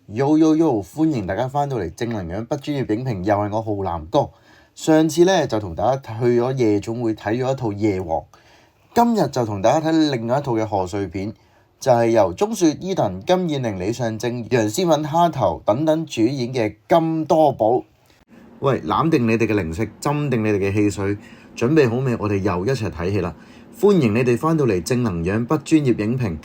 Yo yo yo，歡迎大家翻到嚟正能量不專業影評，又係我浩南哥。上次咧就同大家去咗夜總會睇咗一套《夜王》，今日就同大家睇另外一套嘅賀歲片，就係由鐘雪、伊藤、金燕玲、李尚正、楊思敏、蝦頭等等主演嘅《金多寶》。喂，攬定你哋嘅零食，斟定你哋嘅汽水，準備好未？我哋又一齊睇戲啦！歡迎你哋翻到嚟正能量不專業影評。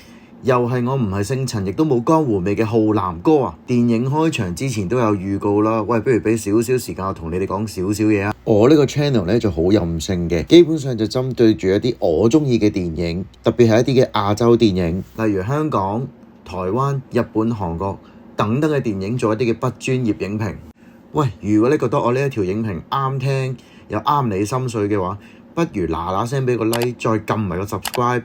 又係我唔係姓陳，亦都冇江湖味嘅浩南哥啊！電影開場之前都有預告啦，喂，不如俾少少時間我同你哋講少少嘢啊！我呢個 channel 咧就好任性嘅，基本上就針對住一啲我中意嘅電影，特別係一啲嘅亞洲電影，例如香港、台灣、日本、韓國等等嘅電影，做一啲嘅不專業影評。喂，如果你覺得我呢一條影評啱聽又啱你心水嘅話，不如嗱聲俾個 like， 再撳埋個 subscribe。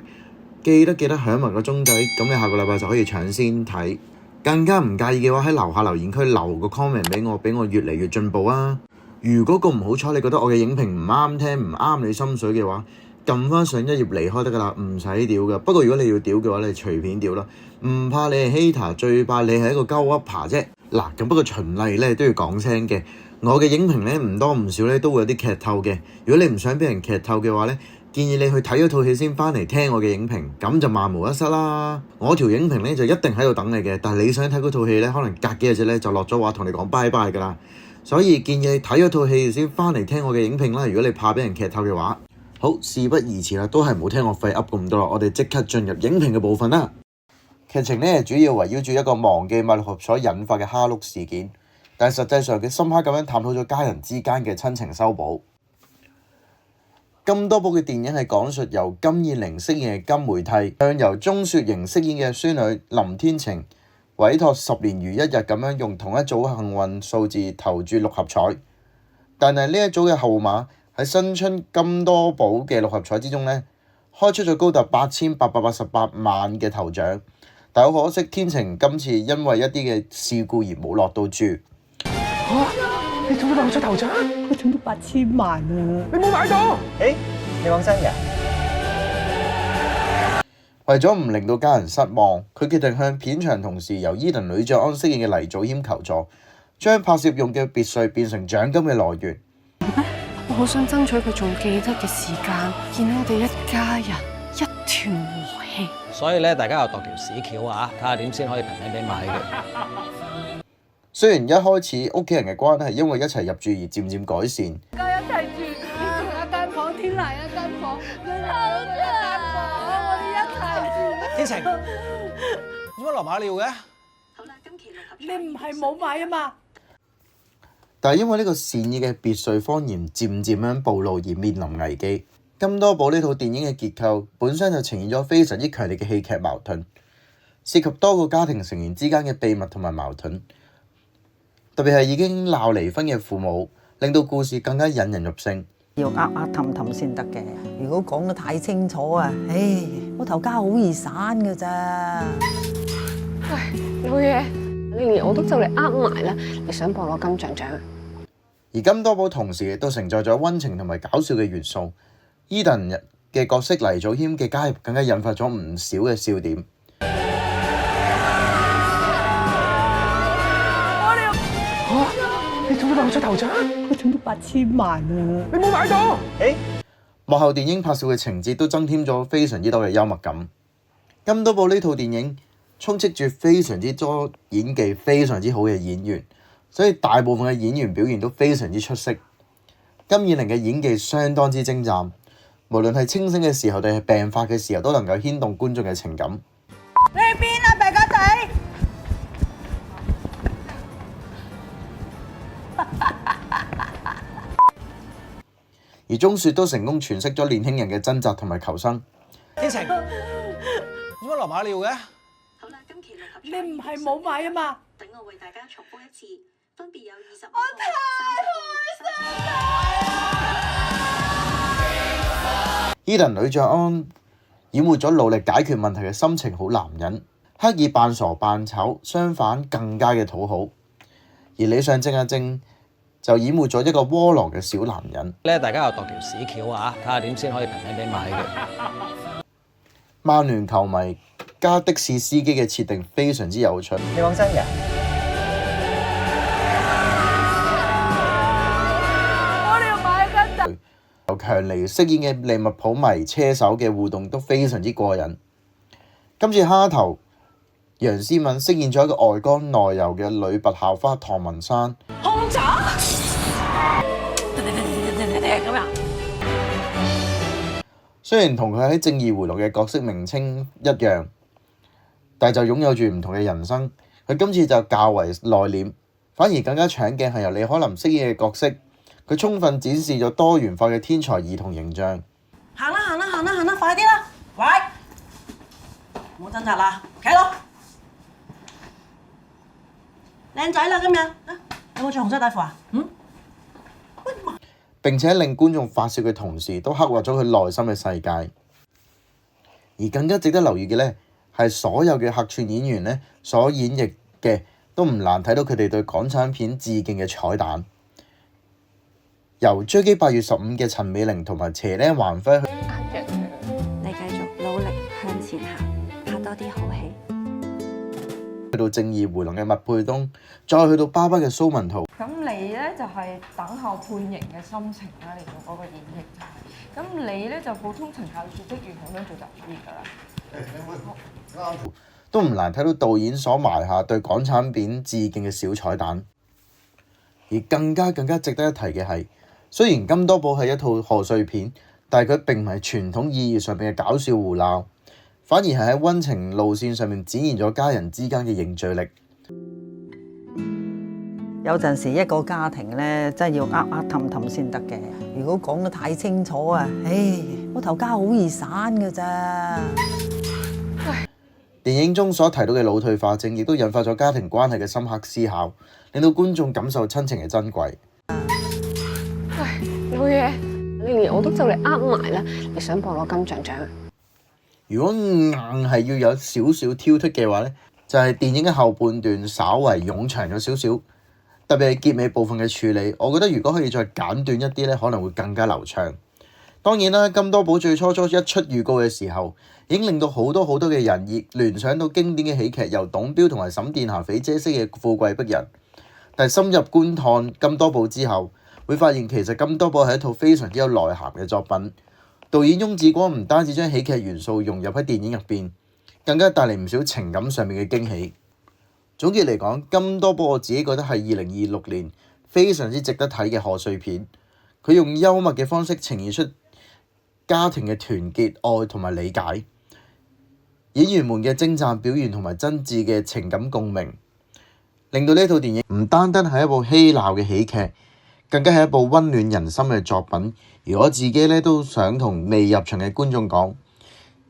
記得響埋個鐘仔，咁你下個禮拜就可以搶先睇。更加唔介意嘅話，喺樓下留言區留個 comment 俾我越嚟越進步啊！如果咁唔好彩，你覺得我嘅影評唔啱聽，唔啱你心水嘅話，撳翻上一頁離開得噶啦，唔使屌噶。不過如果你要屌嘅話，你隨便屌啦，唔怕你係 hater，最怕你係一個鳩 upper 啫。嗱，咁不過循例咧都要講聲嘅，我嘅影評咧唔多唔少咧都會有啲劇透嘅。如果你唔想俾人劇透嘅話咧，建議你去睇咗套戲先翻嚟聽我嘅影評，咁就萬無一失啦。我條影評咧就一定喺度等你嘅，但係你想睇嗰套戲咧，可能隔幾日咧就落咗話同你講拜拜噶啦。所以建議你睇咗套戲先翻嚟聽我嘅影評啦。如果你怕俾人劇透嘅話，好，事不宜遲啦，都係唔好聽我廢噏咁多啦，我哋即刻進入影評嘅部分啦。劇情咧主要圍繞住一個忘記物六合所引發嘅蝦碌事件，但係實際上佢深刻咁樣探討咗家人之間嘅親情修補。金多寶嘅電影係講述由金燕玲飾演嘅金梅替，向由鐘雪瑩飾演嘅孫女林天晴委託10年如一日咁樣用同一組幸運數字投注六合彩，但係呢一組嘅號碼喺新春金多寶嘅六合彩之中呢，開出咗高達8888萬嘅頭獎，但好可惜天晴今次因為一啲嘅事故而冇落到注。你中咗六合彩頭獎？我中到8000萬啊！你冇買到？你講真嘅？為咗唔令到家人失望，佢決定向片場同事由伊藤呂爵安飾演嘅黎祖謙求助，將拍攝用嘅別墅變成獎金嘅來源。我好想爭取佢仲記得嘅時間，見到我哋一家人一團和氣。所以咧，大家又度條屎橋啊，睇下點先可以平平地買嘅。雖然一開始屋企人嘅關係因為一齊入住而漸漸改善，而家一齊住一間房，天嚟一間房，好啊！我哋一齊住。天晴，點解流馬尿嘅？好啦，今期你唔係冇買啊嘛？但係因為呢個善意嘅別墅謊言漸漸咁暴露而面臨危機。金多寶呢套電影嘅結構本身就呈現咗非常之強烈嘅戲劇矛盾，涉及多個家庭成員之間嘅秘密同埋矛盾。特別係已經鬧離婚嘅父母，令到故事更加引人入勝。要氹氹先得嘅，如果講得太清楚啊，個頭家好易散㗎咋。喂，冇嘢，連我都就嚟呃埋啦。你想幫我攞金像獎？而金多寶同時亦都承載咗溫情同埋搞笑嘅元素。伊藤嘅角色黎祖謙嘅加入，更加引發咗唔少嘅笑點。你中咗六合彩頭獎？我中到8000萬啊！你冇買到？幕後電影拍攝嘅情節都增添咗非常之多嘅幽默感。金多寶呢套電影充斥住非常之多演技非常之好嘅演員，所以大部分嘅演員表現都非常之出色。金燕玲嘅演技相當之精湛，無論係清醒嘅時候定係病發嘅時候，都能夠牽動觀眾嘅情感。你去邊啊，病家仔？而鐘雪都成功詮釋咗年輕人嘅掙扎同埋求生。天晴，點解流馬尿嘅？好啦，今期六合彩你唔係冇買啊嘛？等我為大家重複一次，分別有20個。我太開心啦！伊藤呂爵安演活咗努力解決問題嘅深情好男人，刻意扮傻扮醜，相反更加嘅討好。而李尚正阿正就演活咗一個窩囊嘅小男人。咧，大家又度條屎橋啊，睇下點先可以平平地買嘅。曼聯球迷加的士司機嘅設定非常之有趣。你講真嘅？強尼飾演嘅利物浦迷車手嘅互動都非常之過癮。今次蝦頭楊思敏飾演咗一個外剛內柔嘅女拔校花唐文珊。紅酒咁啊！雖然同佢喺《正義迴廊》嘅角色名稱一樣，但就擁有住唔同嘅人生。佢今次就較為內斂，反而更加搶鏡係由李可琳飾演嘅角色。佢充分展示咗多元化嘅天才兒童形象。行啦行啦行啦行啦，快啲啦！喂，唔好掙扎啦，企喺度。靚仔啦今日，有冇着紅色底褲啊？並且令觀眾發笑嘅同時，都刻畫咗佢內心嘅世界。而更加值得留意嘅呢，係所有嘅客串演員呢所演繹嘅，都唔難睇到佢哋對港產片致敬嘅彩蛋。由追擊8月15嘅陳美玲同埋邪呢橫輝去，你繼續努力向前行，拍多啲好戲。去到正義迴廊嘅麥沛東，再去到爸爸嘅蘇文圖。咁你咧就係等候判刑嘅心情啦，嚟到嗰個演繹就係。咁你咧就普通懲教處職員咁樣做就可以㗎啦。都唔難睇到導演所埋下對港產片致敬嘅小彩蛋。而更加值得一提嘅係，雖然金多寶係一套賀歲片，但係佢並唔係傳統意義上面嘅搞笑胡鬧，反而係喺溫情路線上面展現咗家人之間嘅凝聚力。有陣時一個家庭咧，真係要氹氹先得嘅。如果講得太清楚啊，我頭家好易散㗎咋。電影中所提到嘅腦退化症，亦都引發咗家庭關係嘅深刻思考，令到觀眾感受親情嘅珍貴。喂，老爺，你連我都就嚟呃埋啦，你想幫我攞金像獎？如果硬係要有少少挑剔嘅話呢，就係電影嘅後半段稍為冗長咗少少，特別係結尾部分嘅處理，我覺得如果可以再簡短一啲呢，可能會更加流暢。當然啦，金多寶最初一出預告嘅時候，已經令到好多嘅人亦聯想到經典嘅喜劇，由董彪同埋沈殿霞肥姐飾嘅《富貴逼人》。但係深入觀看金多寶之後，會發現其實金多寶係一套非常之有內涵嘅作品。導演翁子光唔單止將喜劇元素融入喺電影入邊，更加帶嚟唔少情感上面嘅驚喜。總結嚟講，金多寶我自己覺得係2026年非常之值得睇嘅賀歲片。佢用幽默嘅方式呈現出家庭嘅團結、愛同埋理解，演員們嘅精湛表現同埋真摯嘅情感共鳴，令到呢套電影唔單單係一部嬉鬧嘅喜劇，更加係一部溫暖人心嘅作品。而我自己咧都想同未入場嘅觀眾講，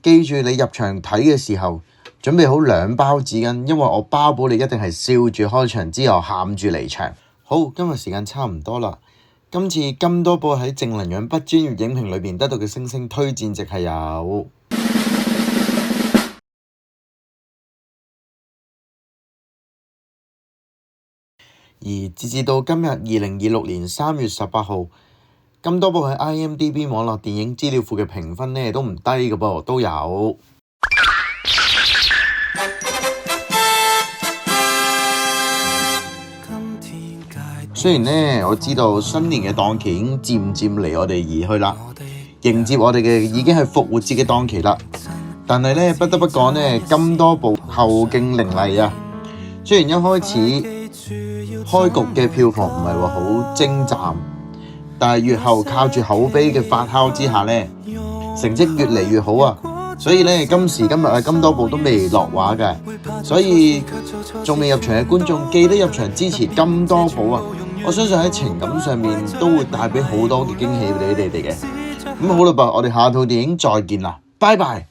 記住你入場睇嘅時候，準備好2包紙巾，因為我包保你一定係笑住開場之後喊住離場。好，今日時間差唔多啦。今次金多寶喺正能量不專業影評裏邊得到嘅星星推薦值係有。而截至到今日2026年3月18號，金多寶喺 IMDB 網絡電影資料庫嘅評分呢都唔低嘅噃，都有。雖然呢，我知道新年嘅檔期已經漸離我哋而去啦，迎接我哋嘅已經係復活節嘅檔期啦。但係呢，不得不講呢，金多寶後勁凌厲啊！雖然一開始開局嘅票房唔係話好精湛，但係越後靠住口碑嘅發酵之下呢，成績越嚟越好啊！所以呢，今時今日啊，金多寶都未落畫嘅，所以仲未入場嘅觀眾記得入場支持金多寶啊！我相信喺情感上面都會帶俾好多嘅驚喜俾你哋嘅。咁好啦噃，我哋下套電影再見啦，拜拜。